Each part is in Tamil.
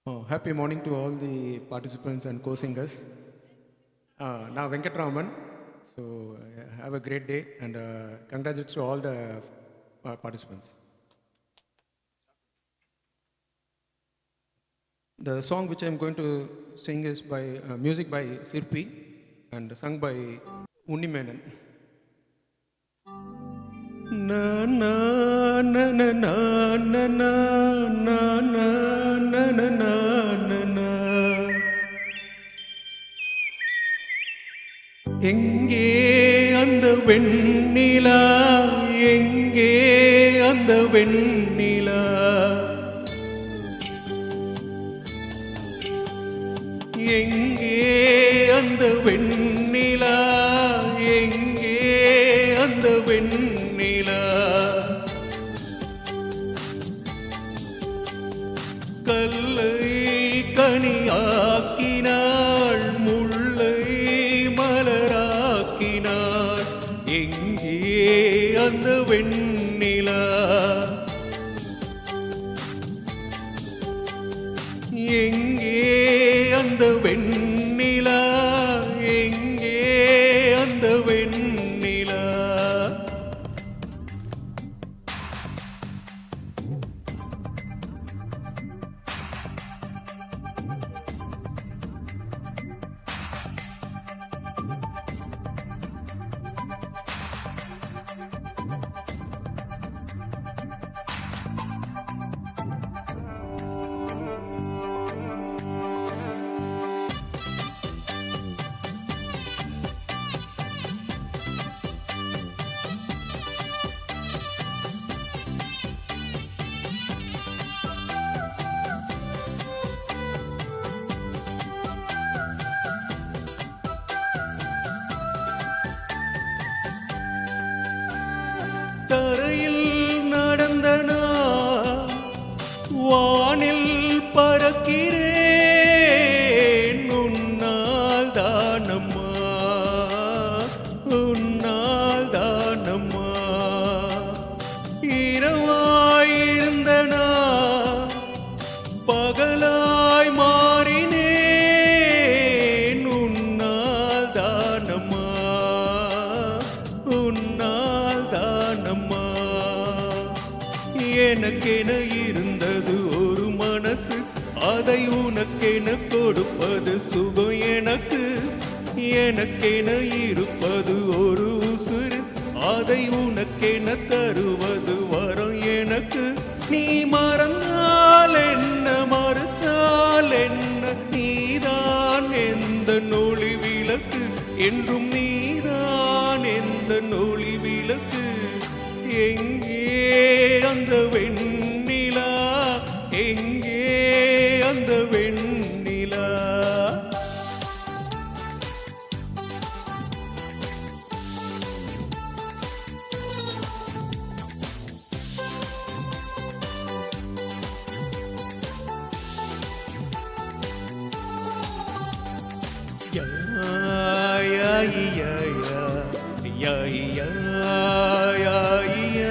Happy morning to all the participants and co-singers. Now Venkatraman. So have a great day and congratulations to all the participants. The song which I am going to sing is by music by Sirpi and sung by Unni Menon. Na na na na na na na na na na na na. எங்கே அந்த வெண்ணிலா, எங்கே அந்த வெண்ணிலா, எங்கே அந்த வெண்ணிலா, எங்கே அந்த வெண்ணிலா, கல்லை கனியாக்கினாள், முல்லை மலராக்கினாள், எங்கே அந்த வெண்ணிலா, எங்கே அந்த வெண்ணிலா, எங்கே அந்த வெண்ணிலா. தரையில் நடந்தனா வானில் பறக்கிறேன், உன்னால் தானம்மா, உன்னால் தானம்மா. இரவாயிருந்தனா பகலாய் மாறினேன், உன்னால் தானம்மா, உன்னால் தானம்மா. எனக்கென இருந்தது ஒரு மனசு, அதை உனக்கென கொடுப்பது சுகம் எனக்கு. எனக்கென இருப்பது ஒரு உசுறு, அதை உனக்கென தருவது வரம் எனக்கு. நீ மறந்தால் என்ன, மறுத்தால் என்ன, நீதான் எந்த நொழி விளக்கு, என்றும் நீதான் எந்த நொழி விளக்கு. எங்கே அந்த வெண்ணிலா, எங்கே அந்த வெண்ணிலா. யா யா யா யா யா யா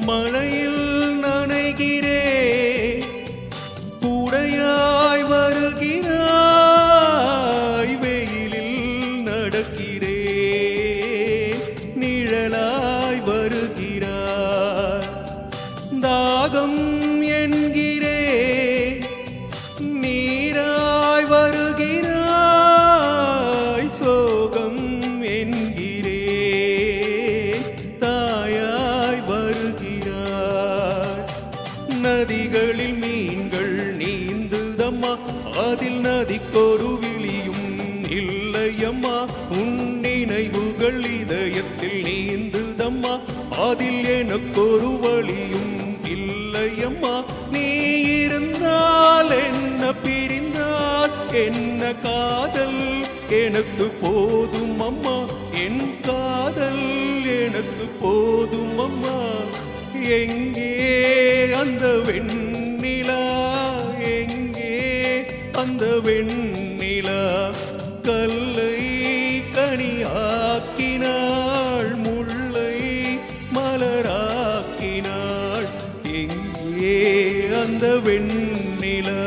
மழையில் நனைகிறேன், கூடையாய் வருகிறாய், வெயிலில் நடக்கிறேன், நிழலாய் வருகிறாய். தாகம் என்கிறேன், நீராய் வருகிறாய், சோகம் என்கிறேன், தாயாய் வருகிறாய். நதிகளில் மீன்கள் நீந்துதம்மா, அதில் நதிக்கொரு விழியும் இல்லையம்மா. உன் நினைவுகள் இதயத்தில் நீந்துதம்மா, அதில் எனக்கொரு வழியும் இல்லையம்மா. நீ இருந்தால் என்ன, பிரிந்தால் என்ன, காதல் எனக்கு போதும் அம்மா, என் காதல் எனக்கு போதும் அம்மா. எங்கே அந்த வெண்ணிலா, எங்கே அந்த வெண்ணிலா கல்லை கனியாக்கினாள், முல்லை மலராக்கினாள். எங்கே அந்த வெண்ணிலா?